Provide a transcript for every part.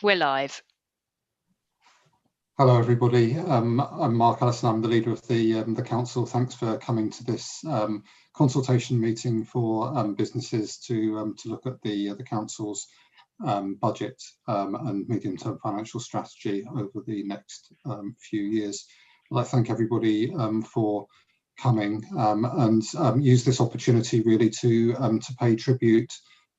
We're live. Hello, everybody. I'm Mark Allison. I'm the leader of the council. Thanks for coming to this consultation meeting for businesses to look at the council's budget and medium-term financial strategy over the next few years. I'd like to thank everybody for coming and use this opportunity really to pay tribute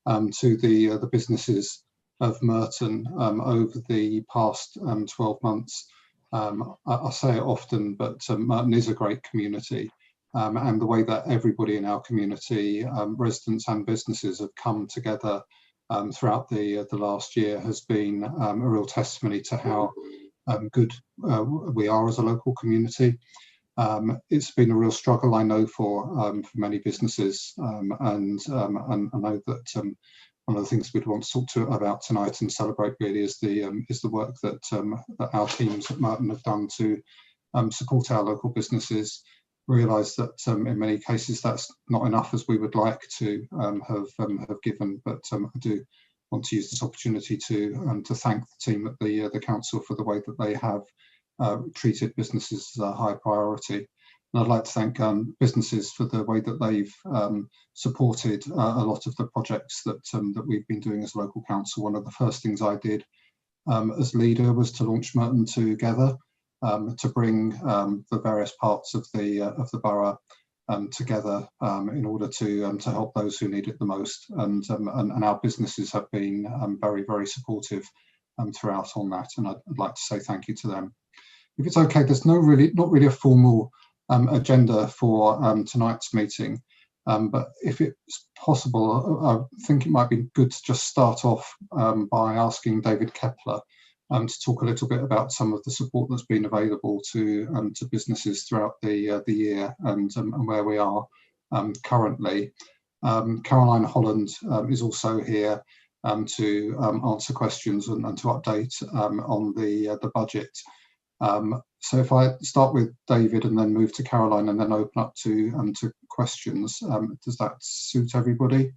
to the businesses of Merton over the past 12 months. I say it often, but Merton is a great community, and the way that everybody in our community, residents and businesses, have come together throughout the last year has been a real testimony to how good we are as a local community. It's been a real struggle, I know, for many businesses, and I know that one of the things we'd want to talk about tonight and celebrate really is the work that our teams at Merton have done to support our local businesses. Realise that in many cases that's not enough as we would like to have given, but I do want to use this opportunity to thank the team at the council for the way that they have treated businesses as a high priority. And I'd like to thank businesses for the way that they've supported a lot of the projects that we've been doing as a local council. One of the first things I did as leader was to launch Merton Together, to bring the various parts of the borough together in order to help those who need it the most. And our businesses have been very, very supportive throughout on that, and I'd like to say thank you to them. If it's okay, there's not really a formal agenda for tonight's meeting, but if it's possible, I think it might be good to just start off by asking David Kepler to talk a little bit about some of the support that's been available to businesses throughout the year and where we are currently. Caroline Holland is also here to answer questions and to update on the budget. So if I start with David and then move to Caroline and then open up to questions, does that suit everybody?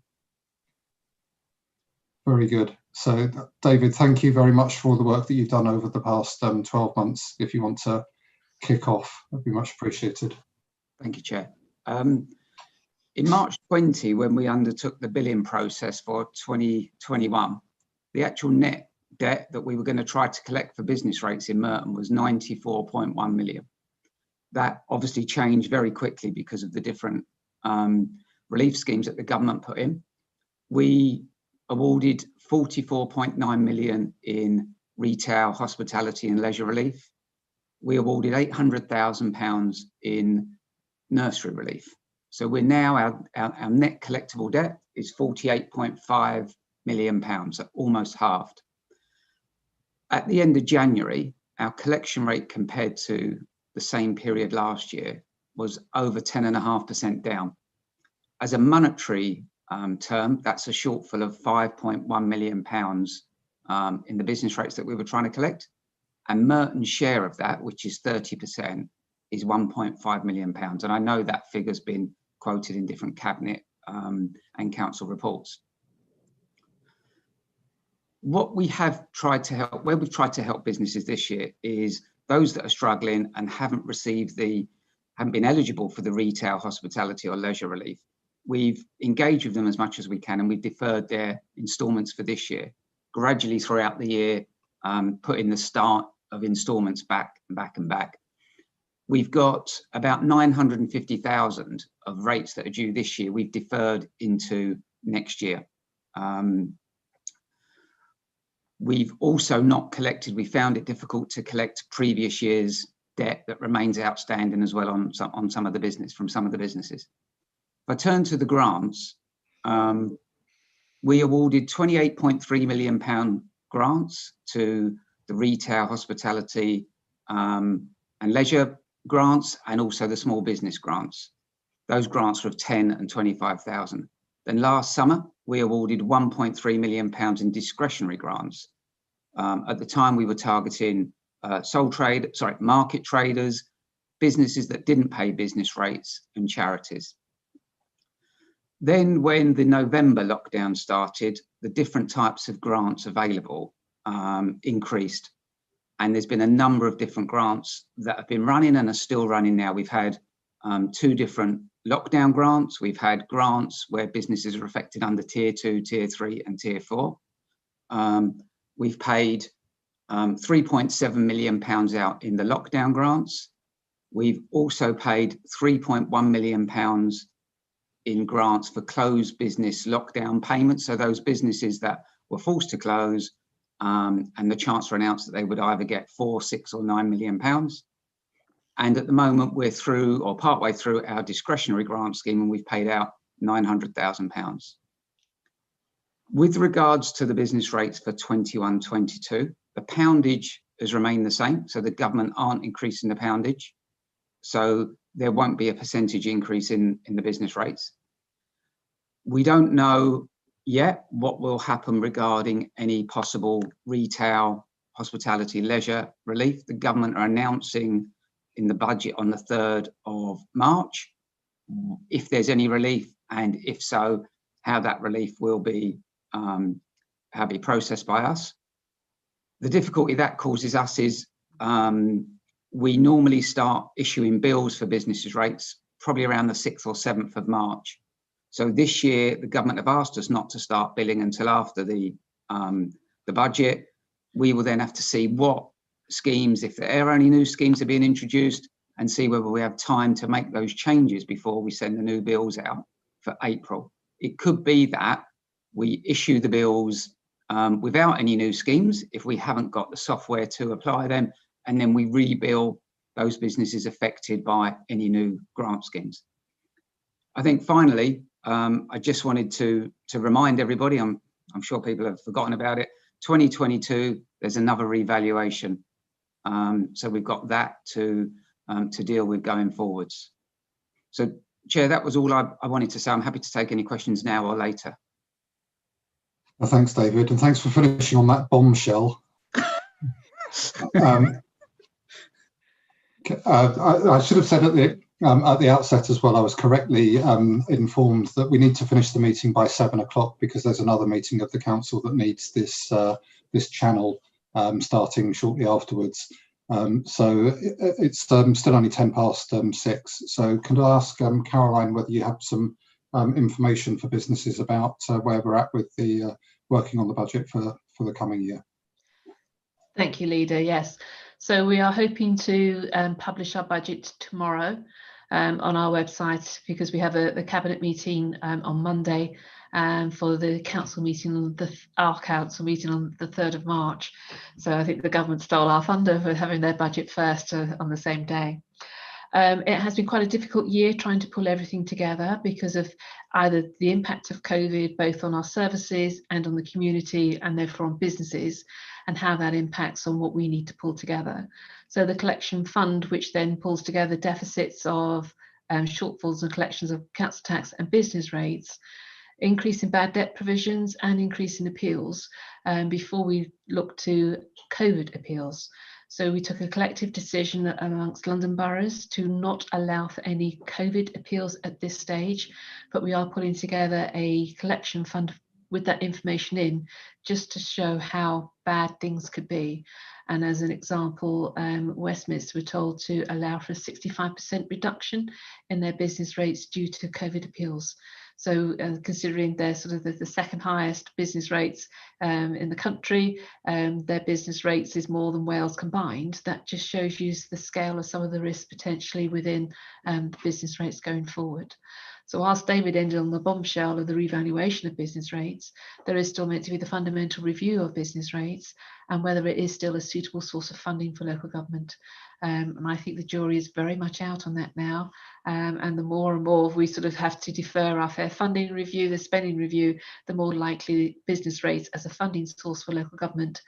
Very good. So David, thank you very much for all the work that you've done over the past 12 months. If you want to kick off, that'd be much appreciated. Thank you, Chair. In March 20, when we undertook the billing process for 2021, the actual net debt that we were going to try to collect for business rates in Merton was 94.1 million. That obviously changed very quickly because of the different relief schemes that the government put in. We awarded 44.9 million in retail, hospitality and leisure relief. We awarded £800,000 in nursery relief. So we're now, our net collectible debt is £48.5 million, so almost halved. At the end of January, our collection rate compared to the same period last year was over 10.5% down. As a monetary term, that's a shortfall of £5.1 million in the business rates that we were trying to collect. And Merton's share of that, which is 30%, is £1.5 million. And I know that figure's been quoted in different cabinet and council reports. What we have tried to help, where we've tried to help businesses this year is those that are struggling and haven't been eligible for the retail, hospitality or leisure relief. We've engaged with them as much as we can, and we've deferred their instalments for this year. Gradually throughout the year, putting the start of instalments back and back and back. We've got about 950,000 of rates that are due this year. We've deferred into next year. We've also not collected, we found it difficult to collect previous year's debt that remains outstanding as well on some of the business, from some of the businesses. If I turn to the grants, we awarded £28.3 million grants to the retail, hospitality and leisure grants, and also the small business grants. Those grants were of 10 and 25,000. Then last summer, we awarded £1.3 million in discretionary grants. At the time, we were targeting market traders, businesses that didn't pay business rates, and charities. Then when the November lockdown started, the different types of grants available increased. And there's been a number of different grants that have been running and are still running now. We've had 2 different lockdown grants. We've had grants where businesses are affected under Tier 2, Tier 3 and Tier 4. We've paid £3.7 million out in the lockdown grants. We've also paid £3.1 million in grants for closed business lockdown payments. So those businesses that were forced to close, and the Chancellor announced that they would either get £4, £6 or £9 million. And at the moment we're through, or partway through, our discretionary grant scheme, and we've paid out £900,000. With regards to the business rates for 21-22, the poundage has remained the same. So the government aren't increasing the poundage. So there won't be a percentage increase in the business rates. We don't know yet what will happen regarding any possible retail, hospitality, leisure relief. The government are announcing in the budget on the 3rd of March if there's any relief, and if so, how that relief will be processed by us. The difficulty that causes us is we normally start issuing bills for businesses rates probably around the 6th or 7th of March. So this year, the government have asked us not to start billing until after the budget. We will then have to see what schemes, if there are any new schemes are being introduced, and see whether we have time to make those changes before we send the new bills out for April. It could be that we issue the bills without any new schemes if we haven't got the software to apply them, and then we rebill those businesses affected by any new grant schemes. I think finally, I just wanted to remind everybody, I'm sure people have forgotten about it, 2022, there's another revaluation. So we've got that to deal with going forwards. So Chair, that was all I wanted to say. I'm happy to take any questions now or later. Well, thanks, David, and thanks for finishing on that bombshell. I should have said at the outset as well, I was correctly informed that we need to finish the meeting by 7 o'clock because there's another meeting of the council that needs this this channel starting shortly afterwards. So it's still only 10 past 6. So can I ask Caroline whether you have some information for businesses about where we're at with the working on the budget for the coming year? Thank you, Leader. Yes. So we are hoping to publish our budget tomorrow on our website, because we have a cabinet meeting on Monday for the council meeting, our council meeting on the 3rd of March. So I think the government stole our thunder for having their budget first on the same day. It has been quite a difficult year trying to pull everything together because of either the impact of COVID, both on our services and on the community, and therefore on businesses, and how that impacts on what we need to pull together. So the collection fund, which then pulls together deficits of shortfalls and collections of council tax and business rates, increase in bad debt provisions and increase in appeals before we look to COVID appeals. So we took a collective decision amongst London boroughs to not allow for any COVID appeals at this stage, but we are putting together a collection fund with that information in, just to show how bad things could be. And as an example, Westminster were told to allow for a 65% reduction in their business rates due to COVID appeals. So considering they're sort of the second highest business rates in the country, their business rates is more than Wales combined. That just shows you the scale of some of the risks potentially within the business rates going forward. So whilst David ended on the bombshell of the revaluation of business rates, there is still meant to be the fundamental review of business rates and whether it is still a suitable source of funding for local government. And I think the jury is very much out on that now. And the more and more we sort of have to defer our fair funding review, the spending review, the more likely business rates as a funding source for local government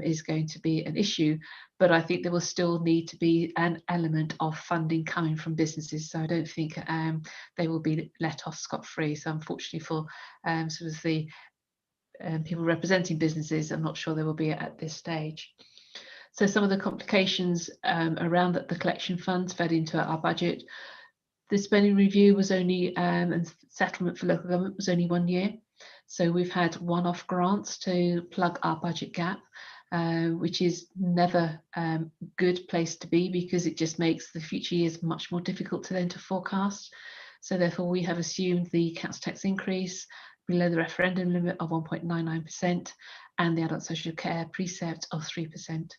is going to be an issue. But I think there will still need to be an element of funding coming from businesses. So I don't think they will be let off scot-free. So unfortunately for sort of the people representing businesses, I'm not sure they will be at this stage. So some of the complications around the collection funds fed into our budget. The spending review was only, and settlement for local government was only 1 year. So we've had one-off grants to plug our budget gap, which is never a good place to be, because it just makes the future years much more difficult to then to forecast. So therefore we have assumed the council tax increase below the referendum limit of 1.99% and the adult social care precept of 3%.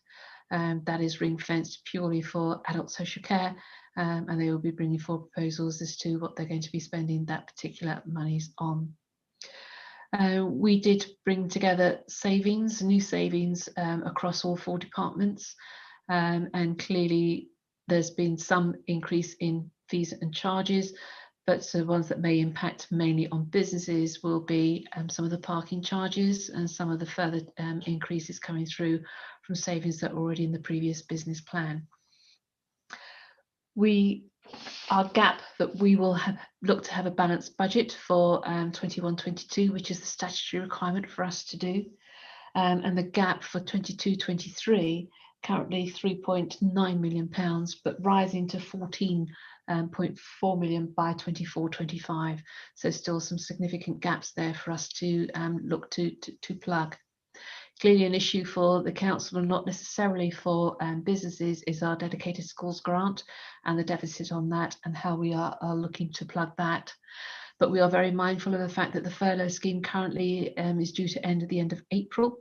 That is ring-fenced purely for adult social care, and they will be bringing forward proposals as to what they're going to be spending that particular monies on. We did bring together savings, new savings across all 4 departments, and clearly there's been some increase in fees and charges, but the ones that may impact mainly on businesses will be some of the parking charges and some of the further increases coming through from savings that are already in the previous business plan. Our gap that we will look to have a balanced budget for 21-22, which is the statutory requirement for us to do, and the gap for 22-23 currently £3.9 million, but rising to 14.4 million by 24-25. So still some significant gaps there for us to look to plug. Clearly an issue for the council and not necessarily for businesses is our dedicated schools grant and the deficit on that, and how we are looking to plug that. But we are very mindful of the fact that the furlough scheme currently is due to end at the end of April.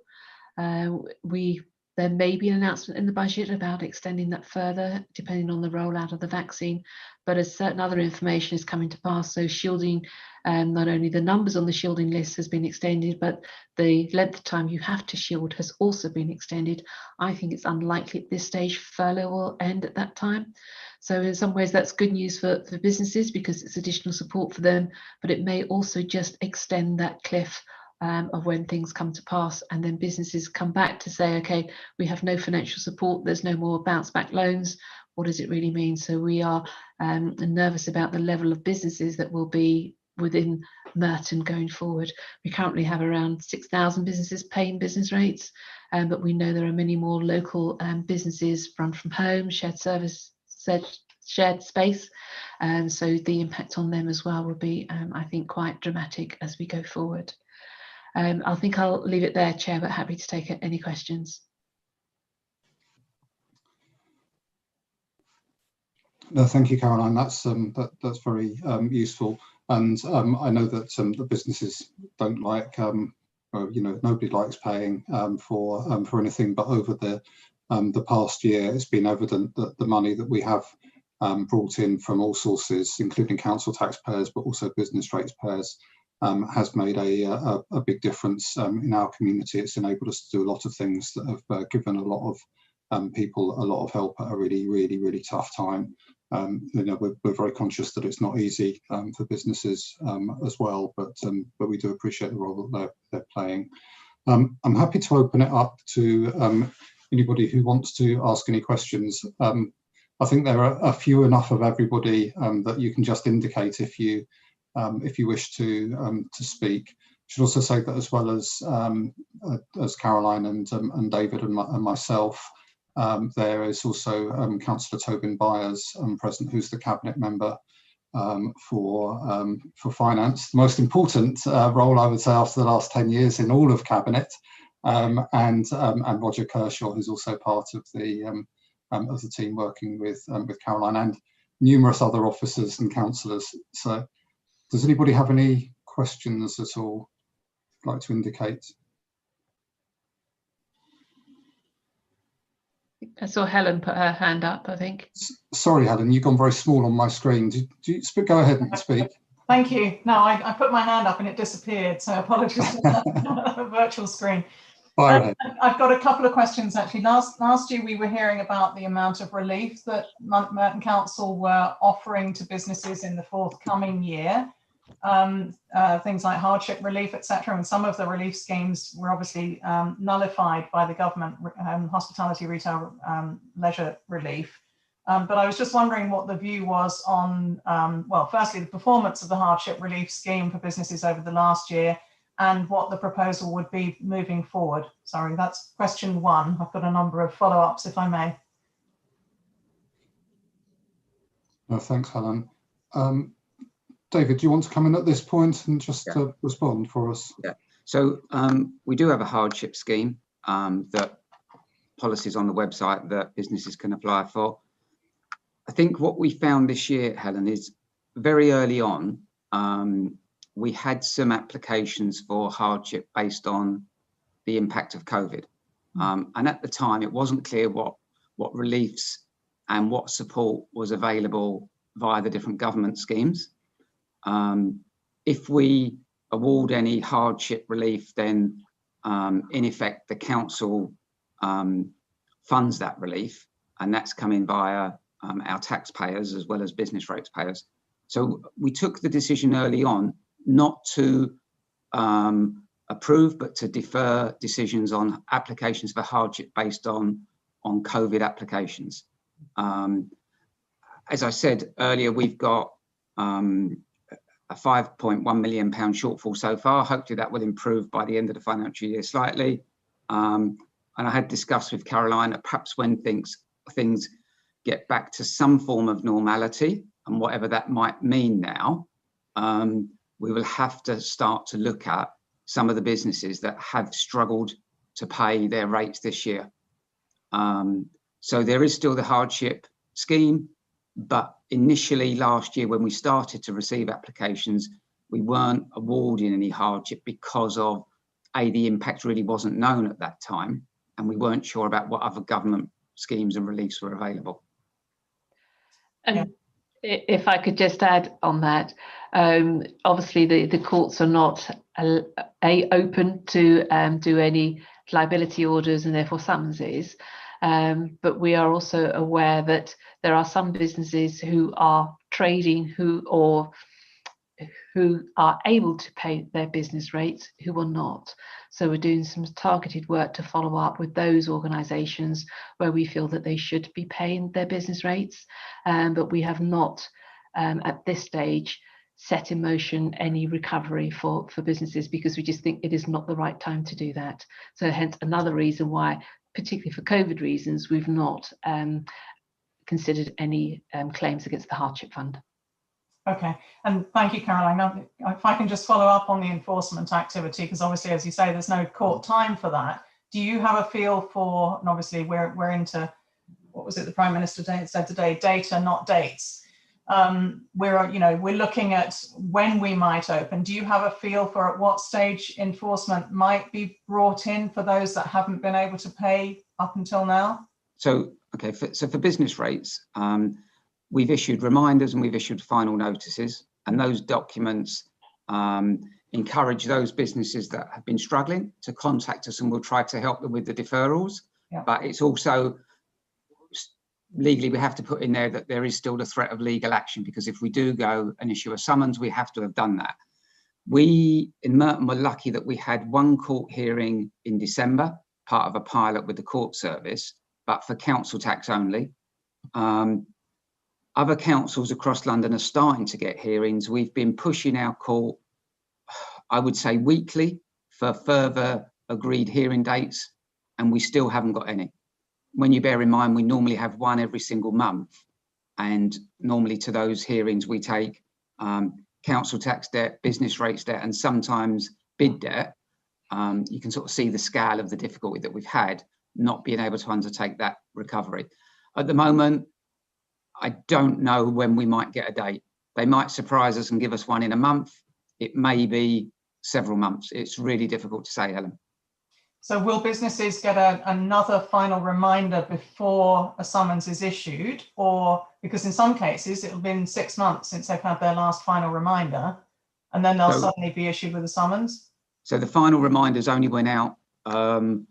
There may be an announcement in the budget about extending that further, depending on the rollout of the vaccine, but as certain other information is coming to pass, so shielding, not only the numbers on the shielding list has been extended, but the length of time you have to shield has also been extended. I think it's unlikely at this stage furlough will end at that time. So in some ways that's good news for businesses, because it's additional support for them, but it may also just extend that cliff of when things come to pass, and then businesses come back to say, okay, we have no financial support, there's no more bounce back loans. What does it really mean? So we are nervous about the level of businesses that will be within Merton going forward. We currently have around 6,000 businesses paying business rates, but we know there are many more local businesses run from home, shared service, shared space, and so the impact on them as well will be, I think, quite dramatic as we go forward. I think I'll leave it there, Chair, but happy to take any questions. No, thank you, Caroline. That's very useful, and I know that the businesses don't like, nobody likes paying for anything. But over the past year, it's been evident that the money that we have brought in from all sources, including council taxpayers, but also business ratepayers, has made a big difference in our community. It's enabled us to do a lot of things that have given a lot of people a lot of help at a really tough time. We're very conscious that it's not easy for businesses as well, but we do appreciate the role that they're playing. I'm happy to open it up to anybody who wants to ask any questions. I think there are a few enough of everybody that you can just indicate if you wish to speak. I should also say that as well as Caroline and David and myself, there is also Councillor Tobin Byers present, who's the cabinet member for finance, the most important role, I would say, after the last 10 years in all of cabinet, and Roger Kershaw, who's also part of the team working with Caroline, and numerous other officers and councillors. So does anybody have any questions at all I'd like to indicate? I saw Helen put her hand up, I think. Sorry, Helen, you've gone very small on my screen. Do you go ahead and speak? Thank you. No, I put my hand up and it disappeared, so apologies for the virtual screen. I've got a couple of questions actually. Last year we were hearing about the amount of relief that Merton Council were offering to businesses in the forthcoming year. Things like hardship relief, etc. And some of the relief schemes were obviously nullified by the government, hospitality, retail, leisure relief. But I was just wondering what the view was on, well, firstly, the performance of the hardship relief scheme for businesses over the last year, and what the proposal would be moving forward. Sorry, that's question one. I've got a number of follow-ups, if I may. No, thanks, Helen. David, do you want to come in at this point and just respond for us? Yeah. So we do have a hardship scheme that policies on the website that businesses can apply for. I think what we found this year, Helen, is very early on, we had some applications for hardship based on the impact of COVID. And at the time, it wasn't clear what reliefs and what support was available via the different government schemes. If we award any hardship relief, then in effect, the council funds that relief, and that's coming via our taxpayers as well as business rates payers. So we took the decision early on not to approve, but to defer decisions on applications for hardship based on COVID applications. As I said earlier, we've got a £5.1 million shortfall so far. Hopefully that will improve by the end of the financial year slightly. And I had discussed with Caroline that perhaps when things get back to some form of normality, and whatever that might mean now, we will have to start to look at some of the businesses that have struggled to pay their rates this year. So there is still the hardship scheme, but initially last year when we started to receive applications, we weren't awarding any hardship because of the impact really wasn't known at that time, and we weren't sure about what other government schemes and reliefs were available. And if I could just add on that, obviously the courts are not open to do any liability orders and therefore summonses, but we are also aware that there are some businesses who are trading who are able to pay their business rates who are not. So we're doing some targeted work to follow up with those organisations where we feel that they should be paying their business rates, but we have not at this stage set in motion any recovery for businesses, because we just think it is not the right time to do that. So hence another reason why, particularly for COVID reasons, we've not considered any claims against the hardship fund. Okay, and thank you, Caroline. Now, if I can just follow up on the enforcement activity, because obviously, as you say, there's no court time for that. Do you have a feel for, and obviously we're into, what was it the Prime Minister said today, data, not dates. We're looking at when we might open. Do you have a feel for at what stage enforcement might be brought in for those that haven't been able to pay up until now? So, okay, so for business rates, we've issued reminders and we've issued final notices, and those documents encourage those businesses that have been struggling to contact us, and we'll try to help them with the deferrals. Yeah. But it's also legally we have to put in there that there is still the threat of legal action, because if we do go and issue a summons, we have to have done that. We in Merton were lucky that we had one court hearing in December, part of a pilot with the court service, but for council tax only. Other councils across London are starting to get hearings. We've been pushing our court, I would say weekly, for further agreed hearing dates, and we still haven't got any. When you bear in mind, we normally have one every single month, and normally to those hearings we take council tax debt, business rates debt, and sometimes bid debt. You can sort of see the scale of the difficulty that we've had not being able to undertake that recovery. At the moment, I don't know when we might get a date. They might surprise us and give us one in a month. It may be several months. It's really difficult to say, Helen. So will businesses get another final reminder before a summons is issued? Or, because in some cases, it'll been 6 months since they've had their last final reminder, and then they'll suddenly be issued with a summons? So the final reminders only went out, I'm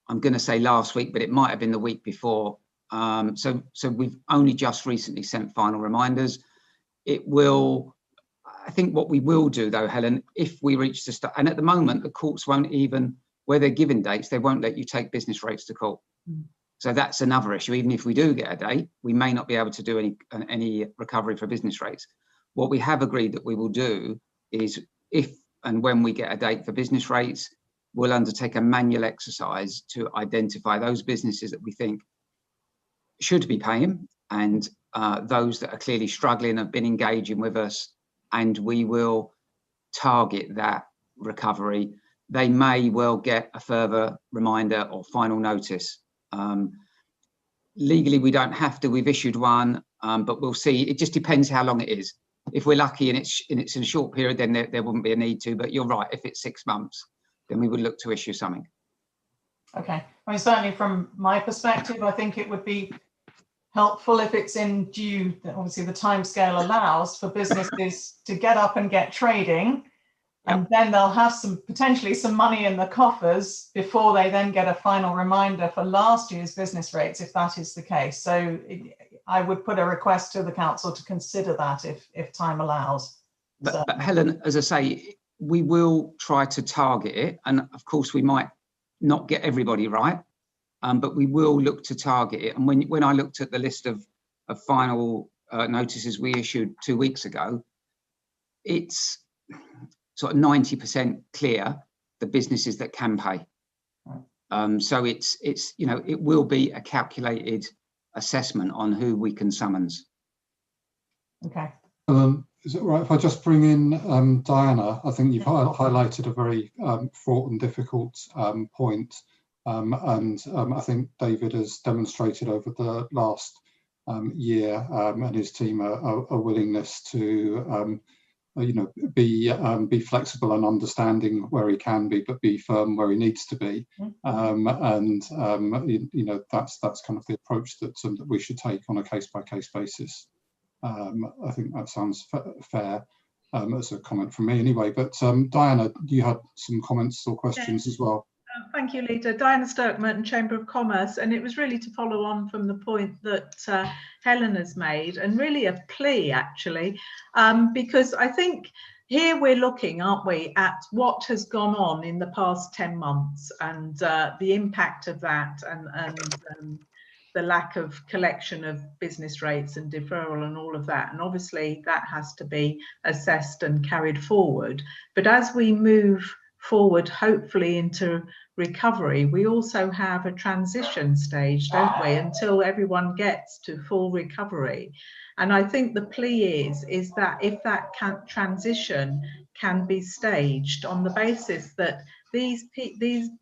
going to say last week, but it might have been the week before. So we've only just recently sent final reminders. It will, I think what we will do though, Helen, if we reach the start, and at the moment the courts won't even, where they're given dates, they won't let you take business rates to court. So that's another issue. Even if we do get a date, we may not be able to do any recovery for business rates. What we have agreed that we will do is, if and when we get a date for business rates, we'll undertake a manual exercise to identify those businesses that we think should be paying, and those that are clearly struggling, have been engaging with us and we will target that recovery. They may well get a further reminder or final notice. Legally, we don't have to. We've issued one, but we'll see. It just depends how long it is. If we're lucky and it's in a short period, then there wouldn't be a need to. But you're right. If it's 6 months, then we would look to issue something. Okay. I mean, certainly from my perspective, I think it would be helpful if it's in due, obviously the timescale allows for businesses to get up and get trading, and then they'll have potentially some money in the coffers before they then get a final reminder for last year's business rates, if that is the case. So I would put a request to the council to consider that if time allows. But Helen, as I say, we will try to target it, and of course we might not get everybody right, but we will look to target it. And when I looked at the list of final notices we issued 2 weeks ago, it's sort of 90% clear the businesses that can pay. So it's it will be a calculated assessment on who we can summons. Okay. Is it right if I just bring in Diana? I think you've highlighted a very fraught and difficult point, and I think David has demonstrated over the last year and his team a willingness to be flexible and understanding where he can be, but be firm where he needs to be. That's kind of the approach that we should take on a case-by-case basis. I think that sounds fair as a comment from me anyway. But Diana, you had some comments or questions as well. Thank you, Leader. Diana Sturkman, Chamber of Commerce, and it was really to follow on from the point that Helen has made, and really a plea actually, because I think here we're looking, aren't we, at what has gone on in the past 10 months and the impact of that, and the lack of collection of business rates and deferral and all of that. And obviously that has to be assessed and carried forward. But as we move forward, hopefully into recovery, we also have a transition stage, don't we, until everyone gets to full recovery. And I think the plea is that if that transition can be staged on the basis that these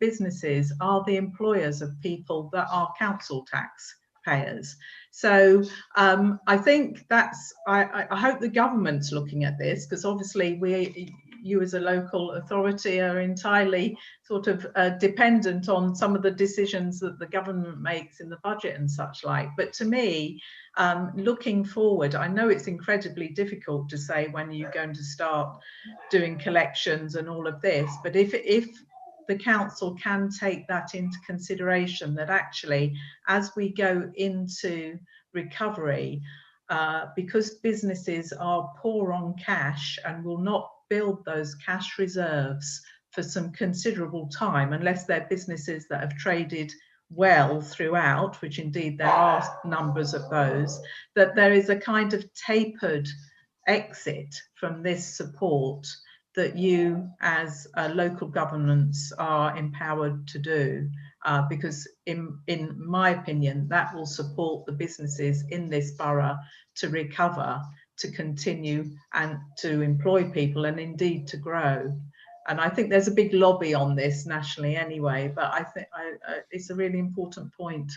businesses are the employers of people that are council tax payers. So I think that's, I hope the government's looking at this, because obviously you as a local authority are entirely sort of dependent on some of the decisions that the government makes in the budget and such like. But to me, looking forward, I know it's incredibly difficult to say when you're going to start doing collections and all of this, but if the council can take that into consideration, that actually as we go into recovery, because businesses are poor on cash and will not build those cash reserves for some considerable time unless they're businesses that have traded well throughout, which indeed there are numbers of those, that there is a kind of tapered exit from this support that you as local governments are empowered to do, because in my opinion that will support the businesses in this borough to recover, to continue and to employ people and indeed to grow. And I think there's a big lobby on this nationally anyway, but I think it's a really important point.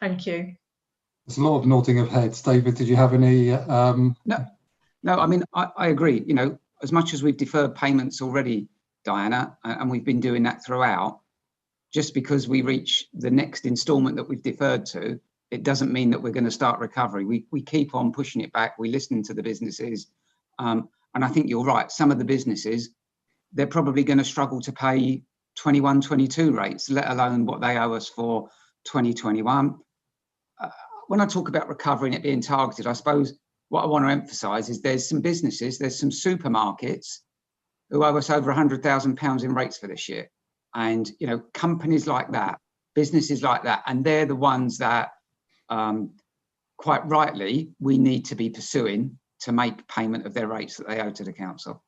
Thank you. There's a lot of nodding of heads. David, did you have any? No, I mean, I agree. You know, as much as we've deferred payments already, Diana, and we've been doing that throughout, just because we reach the next instalment that we've deferred to, it doesn't mean that we're going to start recovery. We keep on pushing it back. We listen to the businesses. And I think you're right. Some of the businesses, they're probably going to struggle to pay 21, 22 rates, let alone what they owe us for 2021. When I talk about recovery and it being targeted, I suppose what I want to emphasise is there's some businesses, there's some supermarkets who owe us over £100,000 in rates for this year. And, you know, companies like that, businesses like that, and they're the ones that quite rightly we need to be pursuing to make payment of their rates that they owe to the council.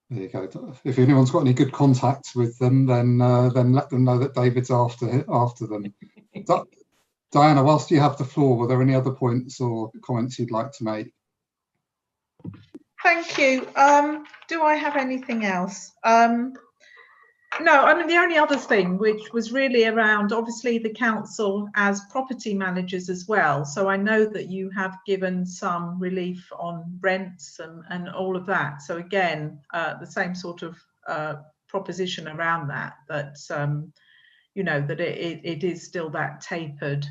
There you go. If anyone's got any good contacts with them, then let them know that David's after them. Diana, whilst you have the floor, were there any other points or comments you'd like to make? Thank you. Do I have anything else? No, I mean, the only other thing which was really around, obviously, the council as property managers as well. So I know that you have given some relief on rents and all of that. So again, the same sort of proposition around that, you know, that it is still that tapered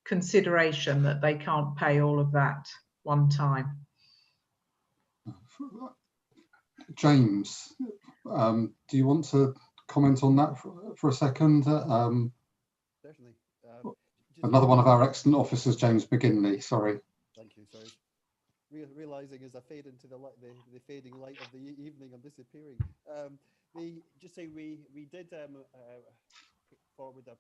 consideration that they can't pay all of that one time. James, do you want to comment on that for a second? Certainly. Another one of our excellent officers, James McGinley, sorry. Thank you, sorry. Realising as I fade into the fading light of the evening, I'm disappearing. Just say we did put forward that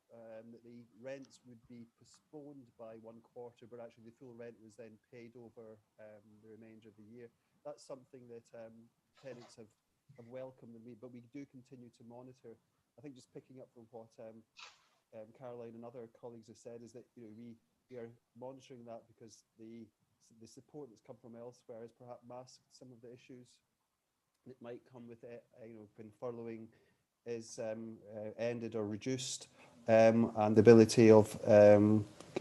the rents would be postponed by 1 quarter, but actually the full rent was then paid over the remainder of the year. That's something that tenants have welcomed, but we do continue to monitor. I think just picking up from what Caroline and other colleagues have said is that, you know, we are monitoring that because the support that's come from elsewhere has perhaps masked some of the issues that might come with it, you know, when furloughing is ended or reduced, and the ability of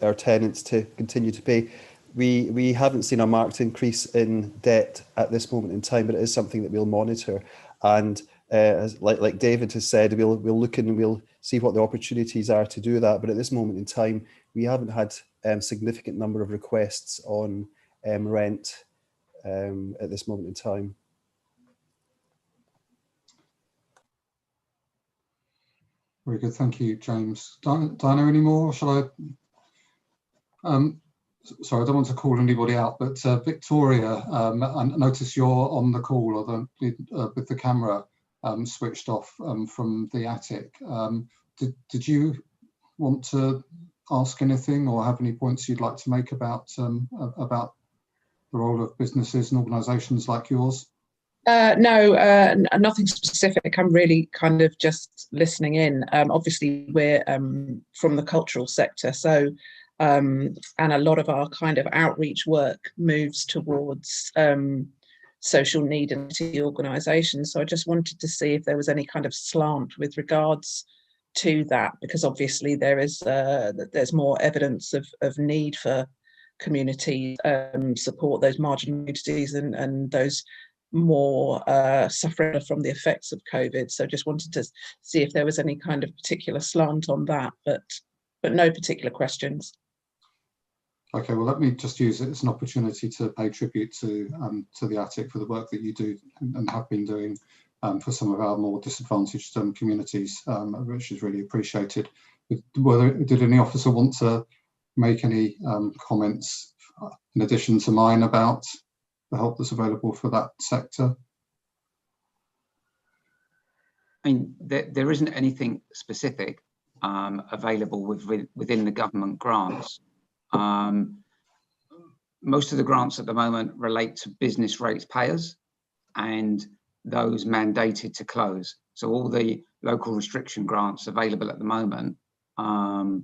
our tenants to continue to pay. We haven't seen a marked increase in debt at this moment in time, but it is something that we'll monitor. And as like David has said, we'll look and we'll see what the opportunities are to do that. But at this moment in time, we haven't had significant number of requests on rent at this moment in time. Very good, thank you, James. Diana, any more? Shall I? Sorry, I don't want to call anybody out, but Victoria, I notice you're on the call, or with the camera switched off from the attic. Did you want to ask anything or have any points you'd like to make about the role of businesses and organisations like yours? No, nothing specific. I'm really kind of just listening in. Obviously, we're from the cultural sector, so and a lot of our kind of outreach work moves towards social need and organisations. So I just wanted to see if there was any kind of slant with regards to that, because obviously there's more evidence of need for community support, those marginal communities and those more suffering from the effects of COVID. So just wanted to see if there was any kind of particular slant on that, but no particular questions. Okay, well, let me just use it as an opportunity to pay tribute to the attic for the work that you do and have been doing for some of our more disadvantaged communities, which is really appreciated. Did any officer want to make any comments in addition to mine about the help that's available for that sector? I mean, there isn't anything specific available within the government grants. Most of the grants at the moment relate to business rates payers and those mandated to close. So all the local restriction grants available at the moment, I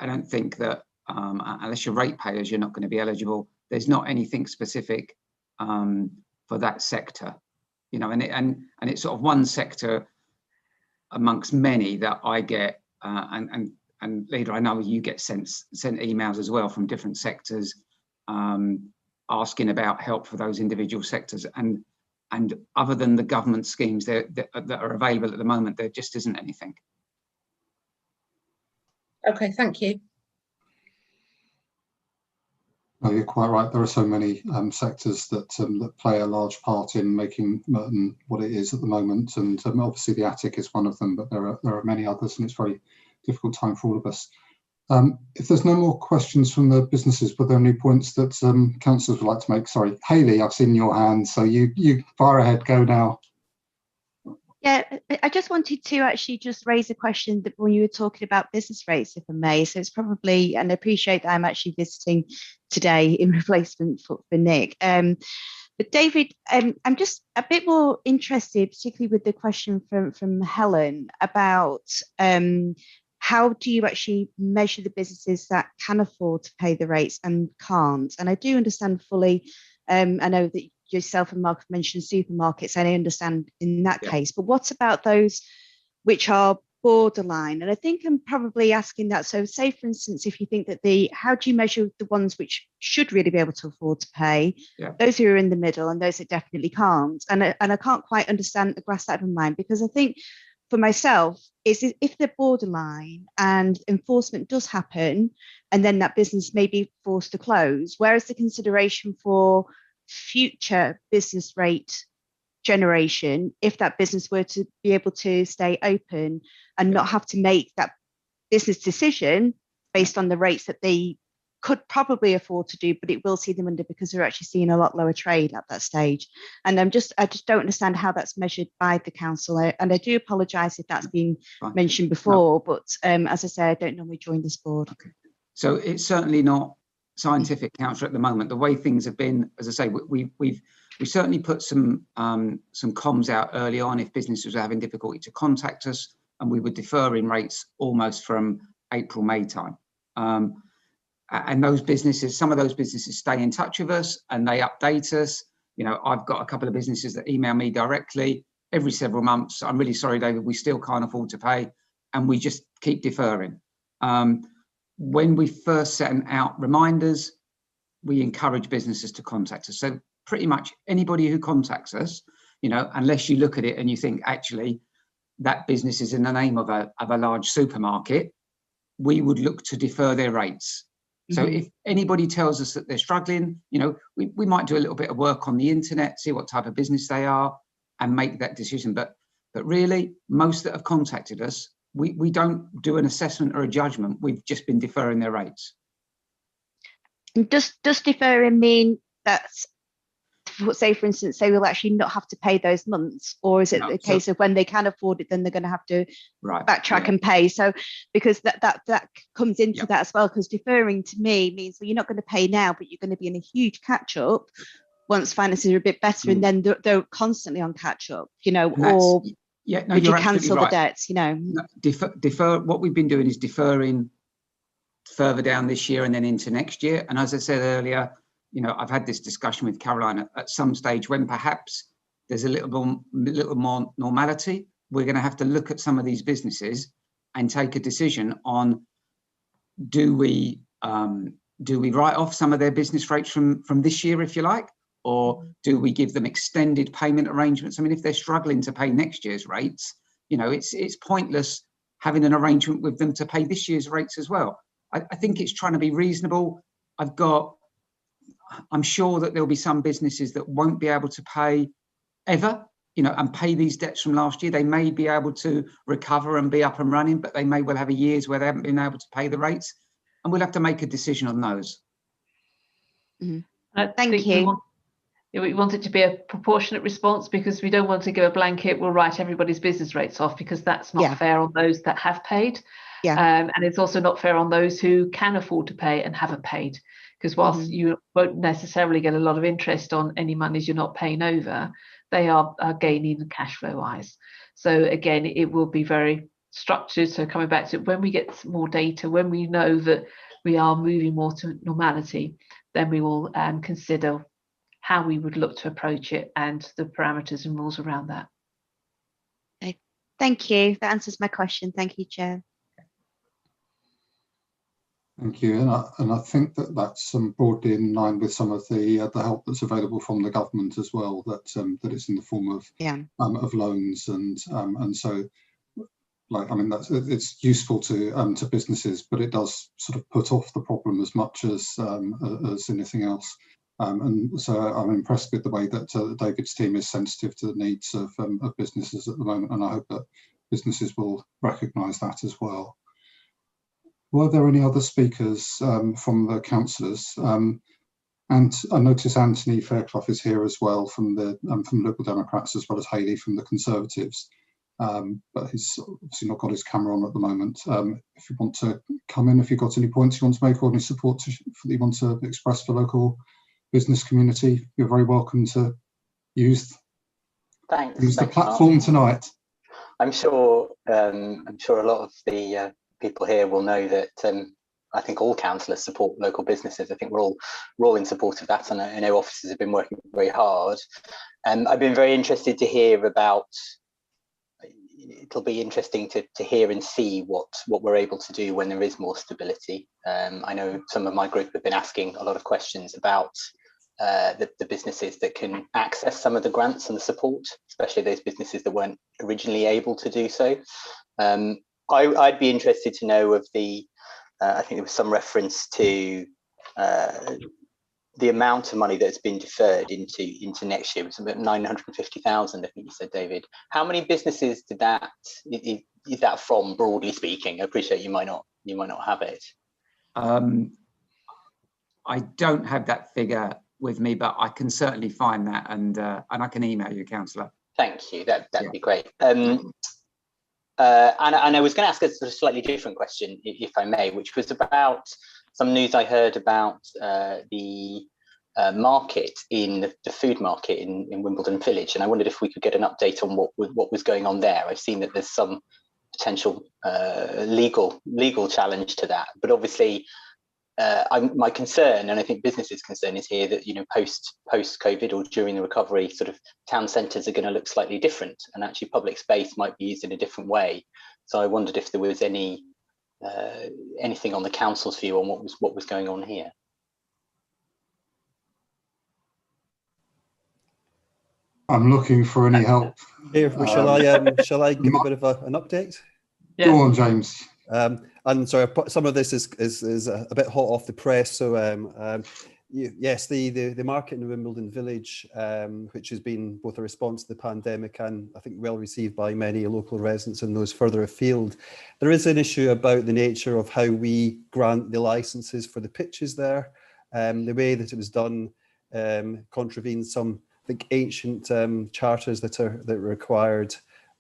don't think that unless you're rate payers, you're not going to be eligible. There's not anything specific for that sector, you know, and it's sort of one sector amongst many that I get, and Leader, I know you get sent emails as well from different sectors asking about help for those individual sectors. And other than the government schemes that are available at the moment, there just isn't anything. Okay, thank you. No, you're quite right. There are so many sectors that play a large part in making Merton what it is at the moment, and obviously the attic is one of them. But there are many others, and it's a very difficult time for all of us. If there's no more questions from the businesses, were there any points that councillors would like to make? Sorry, Hayley, I've seen your hand, so you fire ahead. Go now. Yeah, I just wanted to actually just raise a question that when you were talking about business rates, if I may. So it's probably, and I appreciate that I'm actually visiting today in replacement for Nick. But David, I'm just a bit more interested, particularly with the question from Helen about how do you actually measure the businesses that can afford to pay the rates and can't? And I do understand fully, I know that yourself and Mark have mentioned supermarkets, and I understand in that case, but what about those which are borderline? And I think I'm probably asking that. So say, for instance, if you think that how do you measure the ones which should really be able to afford to pay, those who are in the middle and those that definitely can't? And I can't quite understand the grasp that in mind, because I think for myself is if they're borderline and enforcement does happen and then that business may be forced to close, where is the consideration for future business rate generation if that business were to be able to stay open and not have to make that business decision based on the rates that they could probably afford to do, but it will see them under, because they're actually seeing a lot lower trade at that stage. And I just don't understand how that's measured by the council. And I do apologise if that's been mentioned before, but as I say, I don't normally join this board. So it's certainly not scientific, councillor, at the moment. The way things have been, as I say, we certainly put some comms out early on if businesses are having difficulty to contact us, and we were deferring rates almost from April, May time. And those businesses, some of those businesses stay in touch with us and they update us. You know, I've got a couple of businesses that email me directly every several months. I'm really sorry, David, we still can't afford to pay, and we just keep deferring. When we first sent out reminders, we encourage businesses to contact us. So pretty much anybody who contacts us, you know, unless you look at it and you think actually that business is in the name of a large supermarket, we would look to defer their rates. So if anybody tells us that they're struggling, you know, we might do a little bit of work on the internet, see what type of business they are and make that decision. But really, most that have contacted us, we don't do an assessment or a judgment. We've just been deferring their rates. Does deferring mean that, say, for instance, they will actually not have to pay those months, or is it a case of when they can afford it, then they're going to have to backtrack and pay? So because that comes into that as well, because deferring to me means, well, you're not going to pay now, but you're going to be in a huge catch up once finances are a bit better, and then they're constantly on catch up, you know, or would you cancel the debts, you know? No, defer. What we've been doing is deferring further down this year and then into next year. And as I said earlier, you know, I've had this discussion with Caroline at some stage when perhaps there's a little more normality. We're going to have to look at some of these businesses and take a decision on, do we write off some of their business rates from this year, if you like, or do we give them extended payment arrangements? I mean, if they're struggling to pay next year's rates, you know, it's pointless having an arrangement with them to pay this year's rates as well. I think it's trying to be reasonable. I'm sure that there'll be some businesses that won't be able to pay ever, you know, and pay these debts from last year. They may be able to recover and be up and running, but they may well have a years where they haven't been able to pay the rates, and we'll have to make a decision on those. Thank you. We want it to be a proportionate response, because we don't want to go a blanket, we'll write everybody's business rates off, because that's not fair on those that have paid. And it's also not fair on those who can afford to pay and haven't paid, because whilst you won't necessarily get a lot of interest on any monies you're not paying over, they are gaining cash flow wise. So again, it will be very structured. So coming back to when we get more data, when we know that we are moving more to normality, then we will consider how we would look to approach it and the parameters and rules around that. Okay. Thank you. That answers my question. Thank you, Chair. Thank you, and I think that's broadly in line with some of the help that's available from the government as well. That it's in the form of loans, and so, like, I mean, it's useful to businesses, but it does sort of put off the problem as much as anything else. And so I'm impressed with the way that David's team is sensitive to the needs of businesses at the moment, and I hope that businesses will recognise that as well. Were there any other speakers from the councillors? And I notice Anthony Fairclough is here as well from the Liberal Democrats, as well as Hayley from the Conservatives. But he's obviously not got his camera on at the moment. If you want to come in, if you've got any points you want to make or any support that you want to express for local business community, you're very welcome to use the platform tonight. I'm sure a lot of the people here will know that I think all councillors support local businesses. I think we're all in support of that, and I know officers have been working very hard. I've been very interested to hear about. It'll be interesting to hear and see what we're able to do when there is more stability. I know some of my group have been asking a lot of questions about the businesses that can access some of the grants and the support, especially those businesses that weren't originally able to do so. I'd be interested to know of the, I think there was some reference to the amount of money that's been deferred into next year. It's about 950,000, I think you said, David. How many businesses did that, is that from, broadly speaking? I appreciate you might not have it. I don't have that figure with me, but I can certainly find that, and I can email you, Councillor. Thank you. That'd be great. And I was going to ask a sort of slightly different question, if I may, which was about some news I heard about the market in the food market in Wimbledon Village, and I wondered if we could get an update on what was going on there. I've seen that there's some potential legal challenge to that, but obviously my concern, and I think businesses' concern, is here that, you know, post COVID or during the recovery, sort of town centres are going to look slightly different, and actually public space might be used in a different way. So I wondered if there was anything on the council's view on what was going on here. I'm looking for any help. Here, shall I give a bit of an update? Yeah. Go on, James. And sorry, some of this is a bit hot off the press. So yes, the market in Wimbledon Village, which has been both a response to the pandemic and I think well received by many local residents and those further afield. There is an issue about the nature of how we grant the licenses for the pitches there. The way that it was done contravenes some, I think, ancient charters that are required.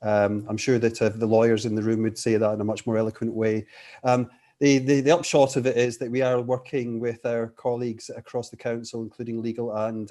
I'm sure that the lawyers in the room would say that in a much more eloquent way. The upshot of it is that we are working with our colleagues across the council, including legal and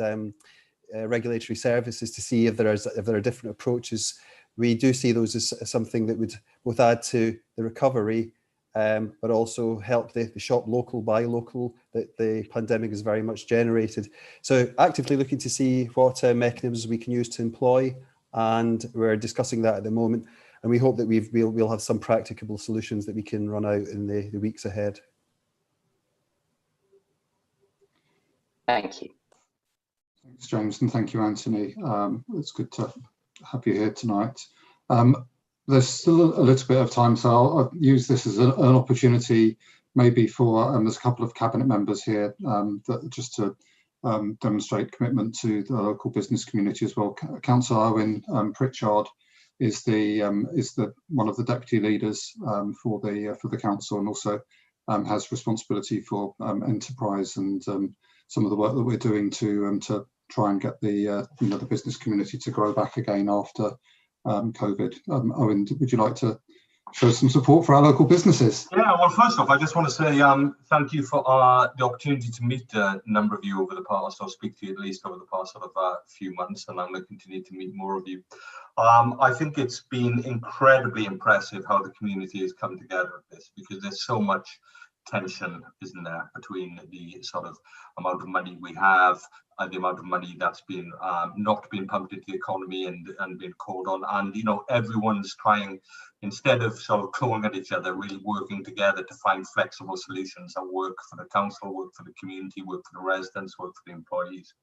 regulatory services, to see if there are different approaches. We do see those as something that would both add to the recovery, but also help the shop local, buy local, that the pandemic has very much generated. So actively looking to see what mechanisms we can use to employ, and we're discussing that at the moment. And we hope that we'll have some practicable solutions that we can run out in the weeks ahead. Thank you. Thanks, James, and thank you, Anthony. It's good to have you here tonight. There's still a little bit of time, so I'll use this as an opportunity maybe for, there's a couple of cabinet members here that just to demonstrate commitment to the local business community as well. Councillor Owen Pritchard is one of the deputy leaders for the council, and also has responsibility for enterprise and some of the work that we're doing to try and get the the business community to grow back again after COVID. Owen, would you like to show some support for our local businesses? Yeah, well, first off, I just want to say thank you for the opportunity to meet a number of you over the past, or speak to you at least over the past sort of few months, and I'm going to continue to meet more of you. I think it's been incredibly impressive how the community has come together at this, because there's so much tension, isn't there, between the sort of amount of money we have and the amount of money that's been not being pumped into the economy and being called on, and everyone's trying, instead of sort of clawing at each other, really working together to find flexible solutions that work for the council, work for the community, work for the residents, work for the employees.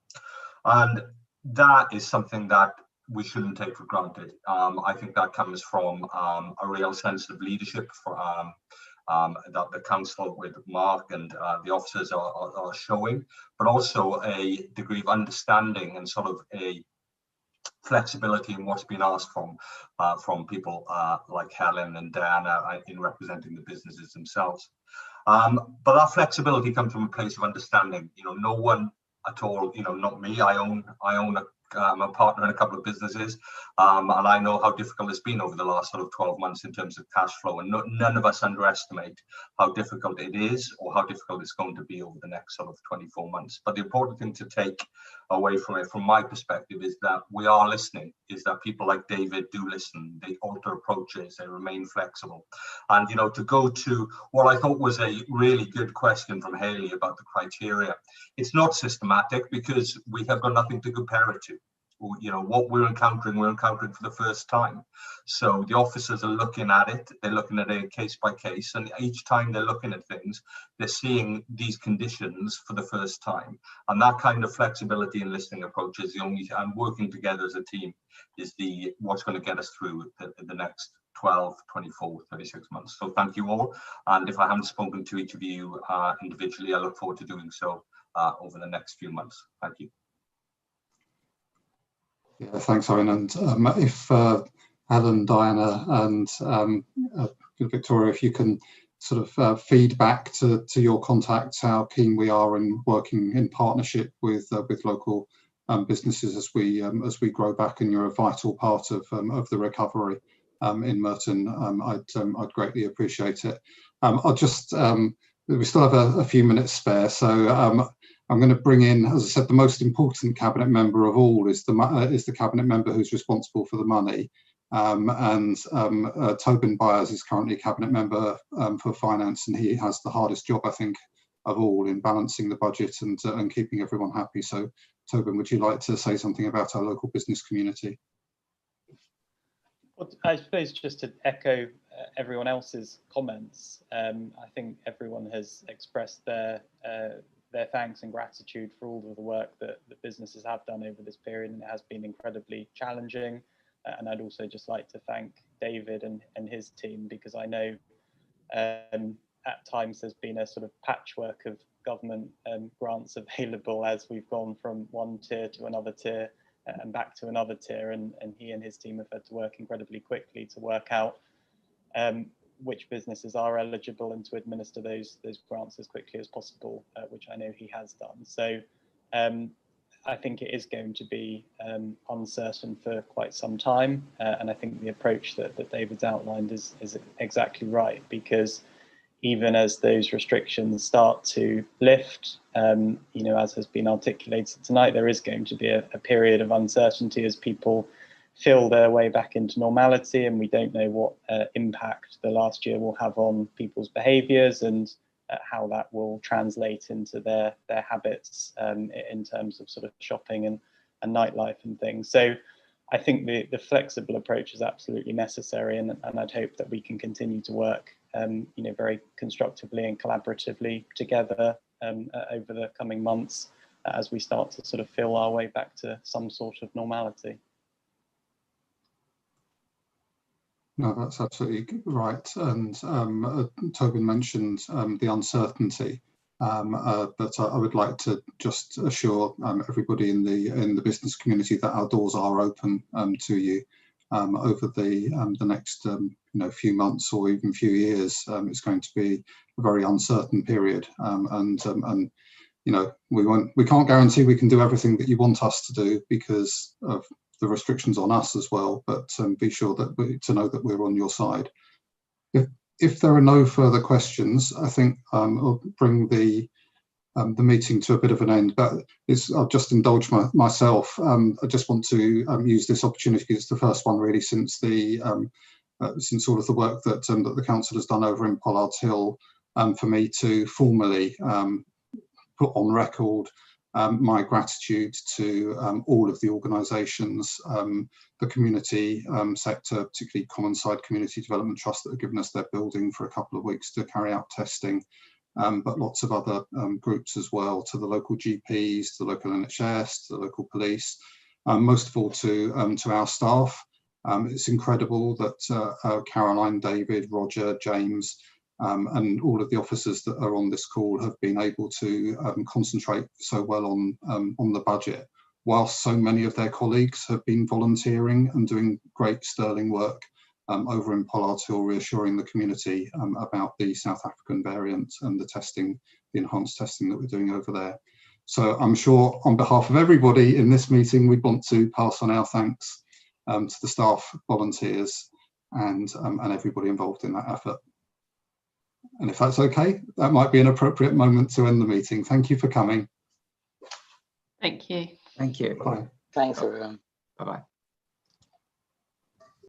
And that is something that we shouldn't take for granted. I think that comes from a real sense of leadership that the council with Mark and the officers are showing, but also a degree of understanding and sort of a flexibility in what's been asked from people like Helen and Diana in representing the businesses themselves. But that flexibility comes from a place of understanding. No one at all, not me. I'm a partner in a couple of businesses, and I know how difficult it's been over the last sort of 12 months in terms of cash flow, and none of us underestimate how difficult it is or how difficult it's going to be over the next sort of 24 months. But the important thing to take away from it, from my perspective, is that we are listening, is that people like David do listen, they alter approaches, they remain flexible. And, you know, to go to what I thought was a really good question from Hayley about the criteria, it's not systematic because we have got nothing to compare it to. You know, what we're encountering for the first time. So the officers are looking at it, they're looking at it case by case, and each time they're looking at things, they're seeing these conditions for the first time. And that kind of flexibility and listening approach is the only, and working together as a team is what's going to get us through the next 12, 24, 36 months. So thank you all. And if I haven't spoken to each of you individually, I look forward to doing so over the next few months. Thank you. Yeah, thanks, Owen. And if Helen, Diana, and Victoria, if you can sort of feed back to your contacts how keen we are in working in partnership with local businesses as we grow back, and you're a vital part of the recovery in Merton, I'd greatly appreciate it. I'll just we still have a few minutes spare, so I'm going to bring in, as I said, the most important cabinet member of all is the cabinet member who's responsible for the money, and Tobin Byers is currently cabinet member for finance, and he has the hardest job, I think, of all in balancing the budget and keeping everyone happy. So, Tobin, would you like to say something about our local business community? Well, I suppose just to echo everyone else's comments, I think everyone has expressed their thanks and gratitude for all of the work that the businesses have done over this period, and it has been incredibly challenging. And I'd also just like to thank David and his team, because I know at times there's been a sort of patchwork of government grants available as we've gone from one tier to another tier and back to another tier, and he and his team have had to work incredibly quickly to work out which businesses are eligible and to administer those grants as quickly as possible, which I know he has done. So I think it is going to be uncertain for quite some time, and I think the approach that David's outlined is exactly right, because even as those restrictions start to lift, you know, as has been articulated tonight, there is going to be a period of uncertainty as people feel their way back into normality, and we don't know what impact the last year will have on people's behaviours and how that will translate into their habits in terms of sort of shopping and nightlife and things. So I think the flexible approach is absolutely necessary, and I'd hope that we can continue to work you know, very constructively and collaboratively together over the coming months as we start to sort of feel our way back to some sort of normality. No, that's absolutely right. And Tobin mentioned the uncertainty, but I would like to just assure everybody in the business community that our doors are open to you over the next you know, few months or even few years. It's going to be a very uncertain period, and you know, we can't guarantee we can do everything that you want us to do because of the restrictions on us as well, but be sure that to know that we're on your side. If there are no further questions, I think I'll bring the meeting to a bit of an end, but I'll just indulge myself. I just want to use this opportunity, because it's the first one really since since all of the work that the council has done over in Pollard's Hill, for me to formally put on record my gratitude to all of the organisations, the community sector, particularly Commonside Community Development Trust, that have given us their building for a couple of weeks to carry out testing, but lots of other groups as well, to the local GPs, to the local NHS, to the local police, most of all to our staff. It's incredible that Caroline, David, Roger, James, and all of the officers that are on this call have been able to concentrate so well on the budget, whilst so many of their colleagues have been volunteering and doing great sterling work over in Pollard's Hill, reassuring the community about the South African variant and the testing, the enhanced testing that we're doing over there. So I'm sure on behalf of everybody in this meeting, we want to pass on our thanks to the staff, volunteers, and everybody involved in that effort. And if that's okay, that might be an appropriate moment to end the meeting. Thank you for coming. Thank you. Thank you. Bye. Thanks, everyone. Bye-bye.